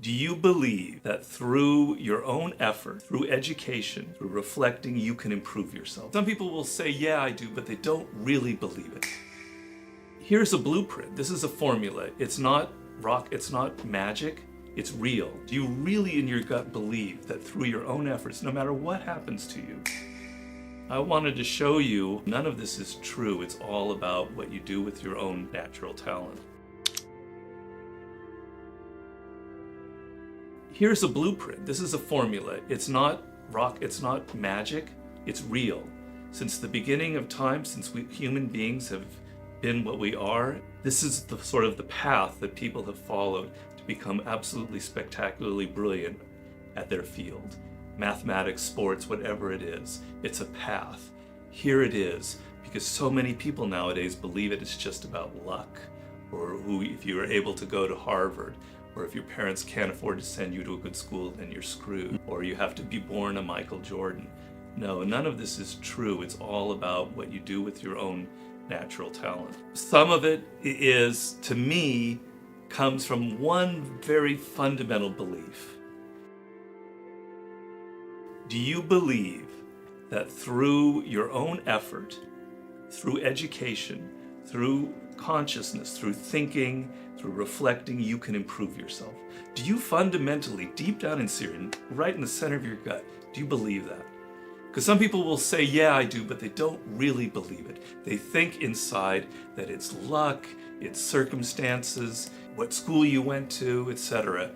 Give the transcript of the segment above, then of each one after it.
Do you believe that through your own effort, through education, through reflecting, you can improve yourself? Some people will say, yeah, I do, but they don't really believe it. Here's a blueprint. This is a formula. It's not rock, it's not magic, it's real. Do you really in your gut believe that through your own efforts, no matter what happens to you? I wanted to show you none of this is true. It's all about what you do with your own natural talent. Here's a blueprint. This is a formula. It's not rock, it's not magic, it's real. Since the beginning of time, since we human beings have been what we are, this is the sort of the path that people have followed to become absolutely spectacularly brilliant at their field. Mathematics, sports, whatever it is, it's a path. Here it is, because so many people nowadays believe it's just about luck, or if you are able to go to Harvard, or if your parents can't afford to send you to a good school, then you're screwed, or you have to be born a Michael Jordan. No, none of this is true. It's all about what you do with your own natural talent. Some of it is, to me, comes from one very fundamental belief. Do you believe that through your own effort, through education, through consciousness, through thinking, through reflecting, you can improve yourself? Do you fundamentally, deep down inside, right in the center of your gut, do you believe that? Because some people will say, yeah, I do, but they don't really believe it. They think inside that it's luck, it's circumstances, what school you went to, etc.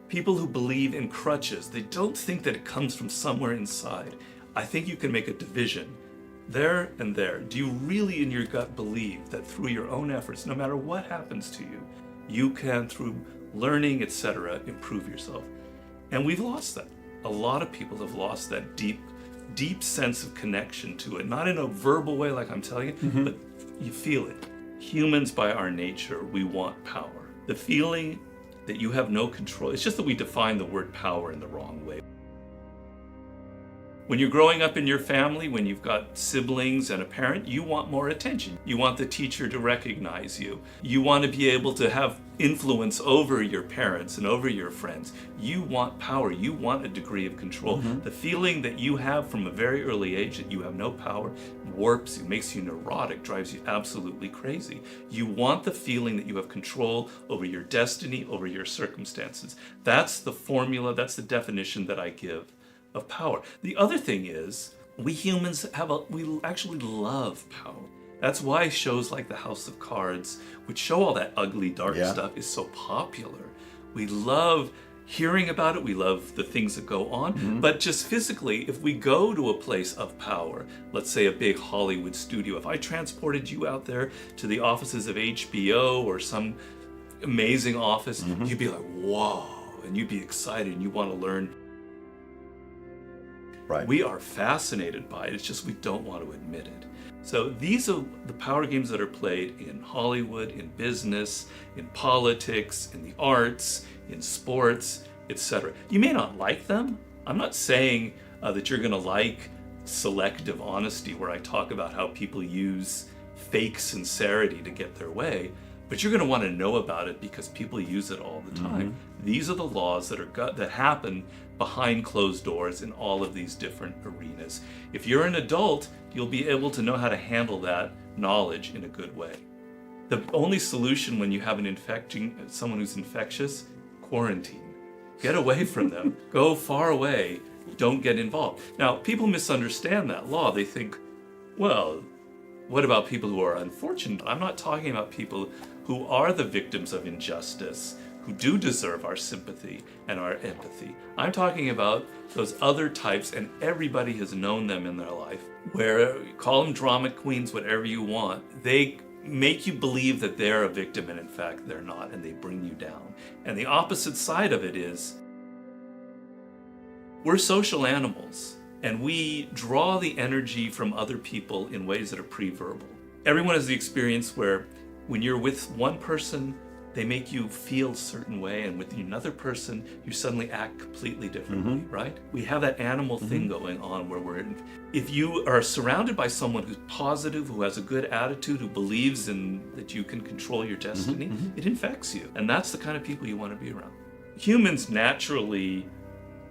People who believe in crutches, they don't think that it comes from somewhere inside. I think you can make a division there and there. Do you really in your gut believe that through your own efforts, no matter what happens to you, you can, through learning, etc., improve yourself? And we've lost that. A lot of people have lost that deep sense of connection to it. Not in a verbal way like I'm telling you, but you feel it. Humans, by our nature, we want power. The feeling that you have no control, it's just that we define the word power in the wrong way. When you're growing up in your family, when you've got siblings and a parent, you want more attention. You want the teacher to recognize you. You want to be able to have influence over your parents and over your friends. You want power. You want a degree of control. The feeling that you have from a very early age that you have no power warps you, makes you neurotic, drives you absolutely crazy. You want the feeling that you have control over your destiny, over your circumstances. That's the formula, that's the definition that I give of power. The other thing is, we humans we actually love power. That's why shows like the House of Cards, which show all that ugly, dark stuff, is so popular. We love hearing about it, we love the things that go on, but just physically, if we go to a place of power, let's say a big Hollywood studio, if I transported you out there to the offices of HBO or some amazing office, you'd be like, whoa, and you'd be excited and you want to learn. Right. We are fascinated by it, it's just we don't want to admit it. So these are the power games that are played in Hollywood, in business, in politics, in the arts, in sports, etc. You may not like them. I'm not saying that you're going to like selective honesty, where I talk about how people use fake sincerity to get their way, but you're going to want to know about it because people use it all the time. These are the laws that happen behind closed doors in all of these different arenas. If you're an adult, you'll be able to know how to handle that knowledge in a good way. The only solution when you have someone who's infectious, quarantine. Get away from them. Go far away. Don't get involved. Now, people misunderstand that law. They think, well, what about people who are unfortunate? I'm not talking about people who are the victims of injustice, who do deserve our sympathy and our empathy. I'm talking about those other types, and everybody has known them in their life, where, call them drama queens, whatever you want, they make you believe that they're a victim and in fact they're not, and they bring you down. And the opposite side of it is, we're social animals, and we draw the energy from other people in ways that are pre-verbal. Everyone has the experience where when you're with one person, they make you feel a certain way, and with another person, you suddenly act completely differently, right? We have that animal thing going on where if you are surrounded by someone who's positive, who has a good attitude, who believes in that you can control your destiny, it infects you. And that's the kind of people you want to be around. Humans naturally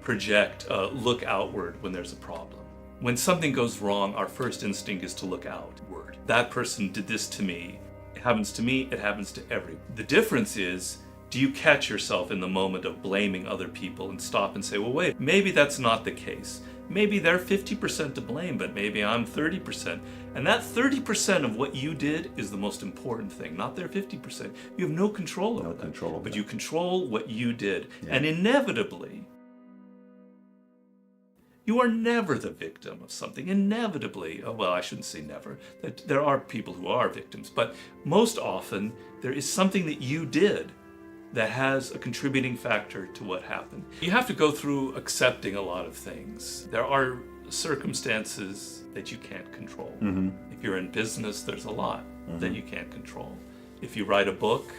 project, look outward when there's a problem. When something goes wrong, our first instinct is to look outward. That person did this to me. It happens to me, it happens to everyone. The difference is, do you catch yourself in the moment of blaming other people and stop and say, well, wait, maybe that's not the case. Maybe they're 50% to blame, but maybe I'm 30%. And that 30% of what you did is the most important thing, not their 50%. You have no control over that. But you control what you did. Yeah. And inevitably, you are never the victim of something. Inevitably, well, I shouldn't say never. There are people who are victims, but most often there is something that you did that has a contributing factor to what happened. You have to go through accepting a lot of things. There are circumstances that you can't control. Mm-hmm. If you're in business, there's a lot that you can't control. If you write a book,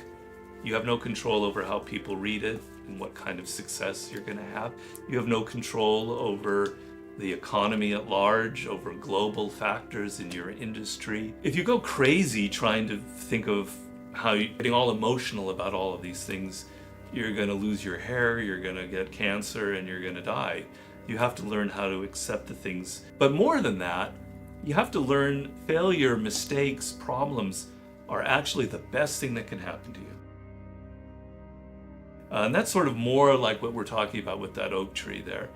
you have no control over how people read it and what kind of success you're going to have. You have no control over the economy at large, over global factors in your industry. If you go crazy trying to think of how you're getting all emotional about all of these things, you're going to lose your hair, you're going to get cancer, and you're going to die. You have to learn how to accept the things. But more than that, you have to learn failure, mistakes, problems are actually the best thing that can happen to you. And that's sort of more like what we're talking about with that oak tree there.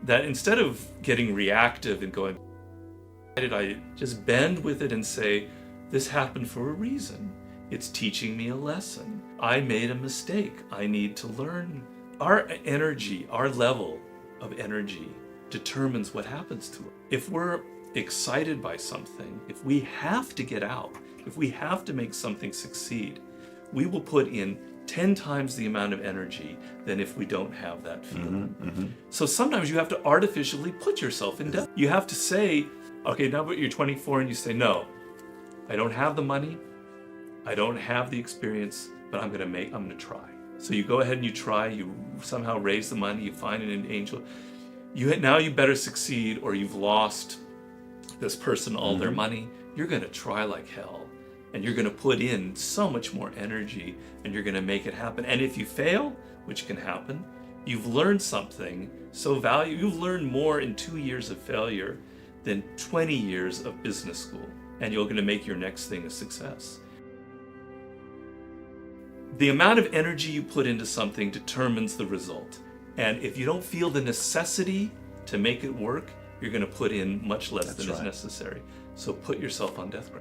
That instead of getting reactive and going, why did I just bend with it and say, this happened for a reason. It's teaching me a lesson. I made a mistake. I need to learn. Our energy, our level of energy determines what happens to it. If we're excited by something, if we have to get out, if we have to make something succeed, we will put in 10 times the amount of energy than if we don't have that feeling. Mm-hmm. So sometimes you have to artificially put yourself in debt. You have to say, okay, now that you're 24 and you say, no, I don't have the money, I don't have the experience, but I'm gonna try. So you go ahead and you try, you somehow raise the money, you find an angel. Now you better succeed or you've lost this person all their money. You're gonna try like hell. And you're gonna put in so much more energy and you're gonna make it happen. And if you fail, which can happen, you've learned something so valuable. You've learned more in 2 years of failure than 20 years of business school. And you're gonna make your next thing a success. The amount of energy you put into something determines the result. And if you don't feel the necessity to make it work, you're going to put in much less than is necessary. So put yourself on death row.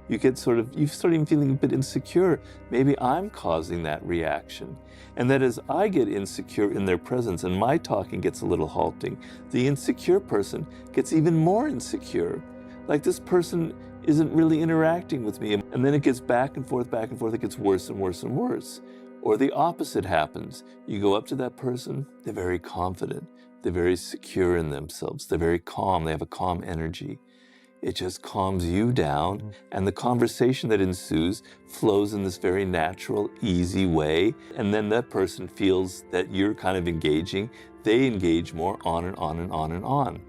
You start even feeling a bit insecure. Maybe I'm causing that reaction. And that as I get insecure in their presence and my talking gets a little halting, the insecure person gets even more insecure. Like this person isn't really interacting with me. And then it gets back and forth, it gets worse and worse and worse. Or the opposite happens. You go up to that person, they're very confident, they're very secure in themselves, they're very calm, they have a calm energy. It just calms you down, and the conversation that ensues flows in this very natural, easy way, and then that person feels that you're kind of engaging, they engage more, on and on and on and on.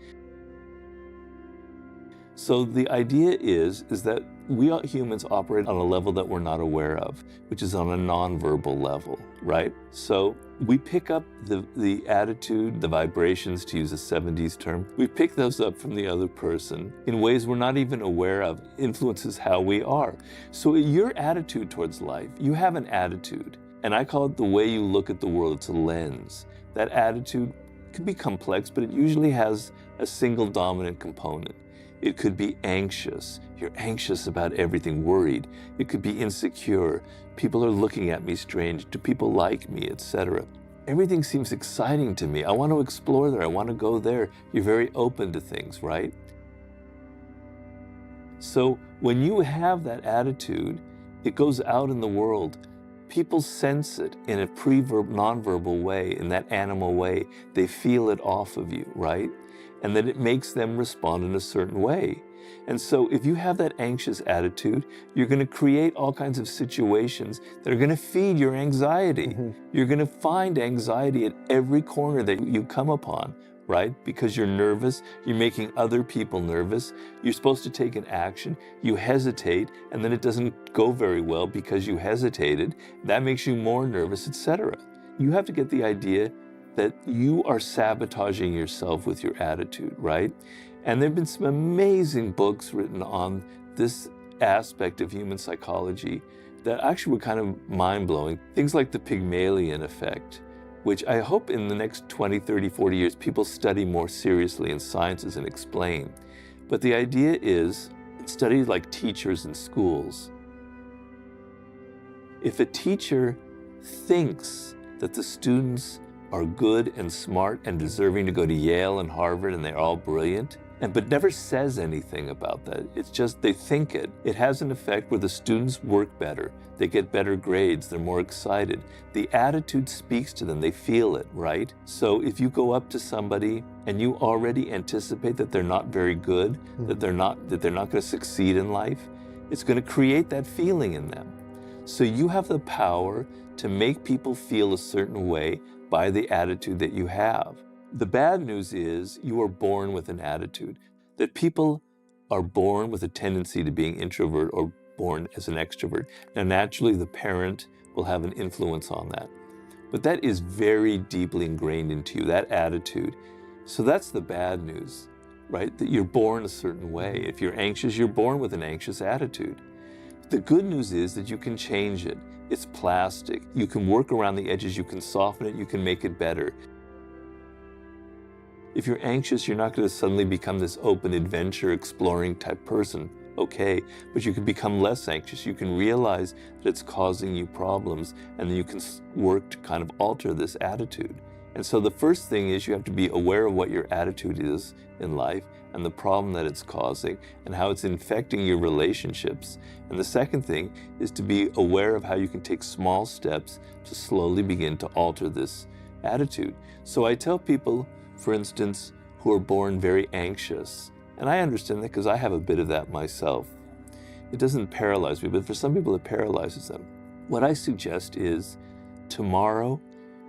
So the idea is that we humans operate on a level that we're not aware of, which is on a nonverbal level, right? So we pick up the attitude, the vibrations, to use a 70s term, we pick those up from the other person in ways we're not even aware of, influences how we are. So your attitude towards life, you have an attitude, and I call it the way you look at the world. It's a lens. That attitude can be complex, but it usually has a single dominant component. It could be anxious. You're anxious about everything, worried. It could be insecure. People are looking at me strange. Do people like me, etc. Everything seems exciting to me. I want to explore there. I want to go there. You're very open to things, right? So when you have that attitude, it goes out in the world. People sense it in a nonverbal way, in that animal way. They feel it off of you, right? And then it makes them respond in a certain way. And so if you have that anxious attitude, you're going to create all kinds of situations that are going to feed your anxiety. Mm-hmm. You're going to find anxiety at every corner that you come upon, right? Because you're nervous, you're making other people nervous, you're supposed to take an action, you hesitate, and then it doesn't go very well because you hesitated. That makes you more nervous, etc. you have to get the idea that you are sabotaging yourself with your attitude, right? And there have been some amazing books written on this aspect of human psychology that actually were kind of mind-blowing. Things like the Pygmalion effect, which I hope in the next 20, 30, 40 years, people study more seriously in sciences and explain. But the idea is, studies like teachers in schools, if a teacher thinks that the students are good and smart and deserving to go to Yale and Harvard and they're all brilliant, but never says anything about that. It's just they think it. It has an effect where the students work better. They get better grades. They're more excited. The attitude speaks to them. They feel it, right? So if you go up to somebody and you already anticipate that they're not very good, that they're not going to succeed in life, it's going to create that feeling in them. So you have the power to make people feel a certain way by the attitude that you have. The bad news is you are born with an attitude, that people are born with a tendency to being introvert or born as an extrovert. Now, naturally, the parent will have an influence on that. But that is very deeply ingrained into you, that attitude. So that's the bad news, right? That you're born a certain way. If you're anxious, you're born with an anxious attitude. The good news is that you can change it. It's plastic. You can work around the edges, you can soften it, you can make it better. If you're anxious, you're not going to suddenly become this open adventure exploring type person, okay? But you can become less anxious. You can realize that it's causing you problems, and then you can work to kind of alter this attitude. And so the first thing is you have to be aware of what your attitude is in life and the problem that it's causing and how it's infecting your relationships. And the second thing is to be aware of how you can take small steps to slowly begin to alter this attitude. So I tell people, for instance, who are born very anxious, and I understand that because I have a bit of that myself. It doesn't paralyze me, but for some people it paralyzes them. What I suggest is tomorrow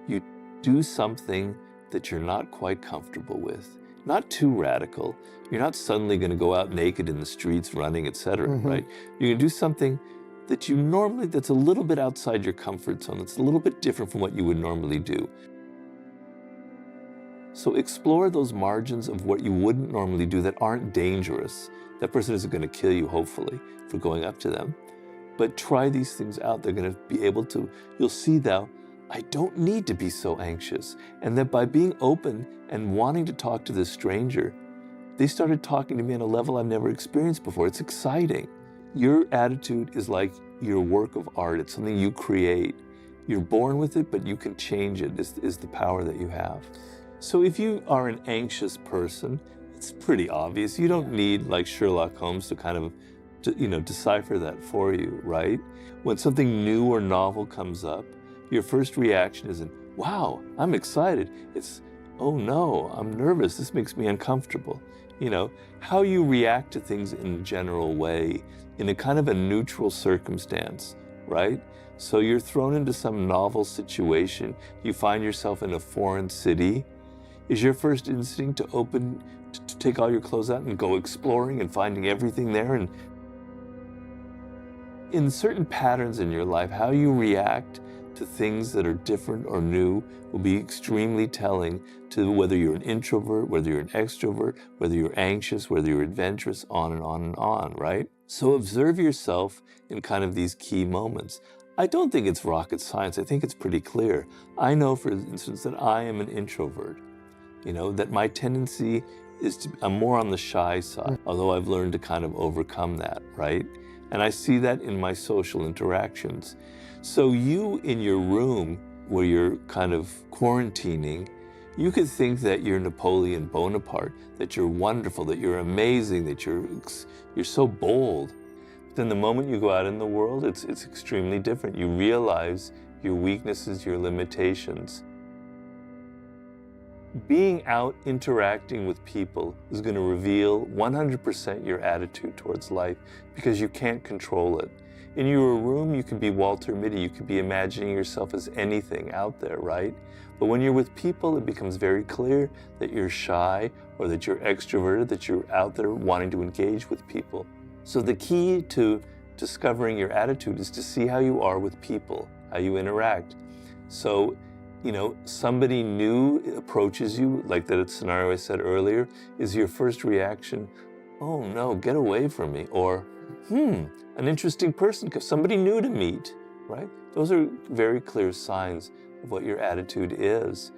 you do something that you're not quite comfortable with. Not too radical. You're not suddenly going to go out naked in the streets running, etc., right? You're going to do something that you normally, that's a little bit outside your comfort zone. It's a little bit different from what you would normally do. So explore those margins of what you wouldn't normally do that aren't dangerous. That person isn't going to kill you, hopefully, for going up to them. But try these things out. They're going to be able to, you'll see now, I don't need to be so anxious. And that by being open and wanting to talk to this stranger, they started talking to me on a level I've never experienced before. It's exciting. Your attitude is like your work of art. It's something you create. You're born with it, but you can change it, is the power that you have. So if you are an anxious person, it's pretty obvious. You don't need like Sherlock Holmes to kind of, decipher that for you, right? When something new or novel comes up, your first reaction isn't, wow, I'm excited. It's, oh no, I'm nervous. This makes me uncomfortable. How you react to things in a general way, in a kind of a neutral circumstance, right? So you're thrown into some novel situation. You find yourself in a foreign city. Is your first instinct to take all your clothes out and go exploring and finding everything there? And in certain patterns in your life, how you react to things that are different or new will be extremely telling to whether you're an introvert, whether you're an extrovert, whether you're anxious, whether you're adventurous, on and on and on, right? So observe yourself in kind of these key moments. I don't think it's rocket science. I think it's pretty clear. I know, for instance, that I am an introvert. That my tendency is I'm more on the shy side, although I've learned to kind of overcome that, right? And I see that in my social interactions. So you in your room where you're kind of quarantining, you could think that you're Napoleon Bonaparte, that you're wonderful, that you're amazing, that you're so bold. But then the moment you go out in the world, it's extremely different. You realize your weaknesses, your limitations. Being out interacting with people is going to reveal 100% your attitude towards life because you can't control it. In your room, you can be Walter Mitty, you could be imagining yourself as anything out there, right? But when you're with people, it becomes very clear that you're shy or that you're extroverted, that you're out there wanting to engage with people. So the key to discovering your attitude is to see how you are with people, how you interact. So somebody new approaches you, like that scenario I said earlier, is your first reaction, oh no, get away from me, or an interesting person, somebody new to meet, right? Those are very clear signs of what your attitude is.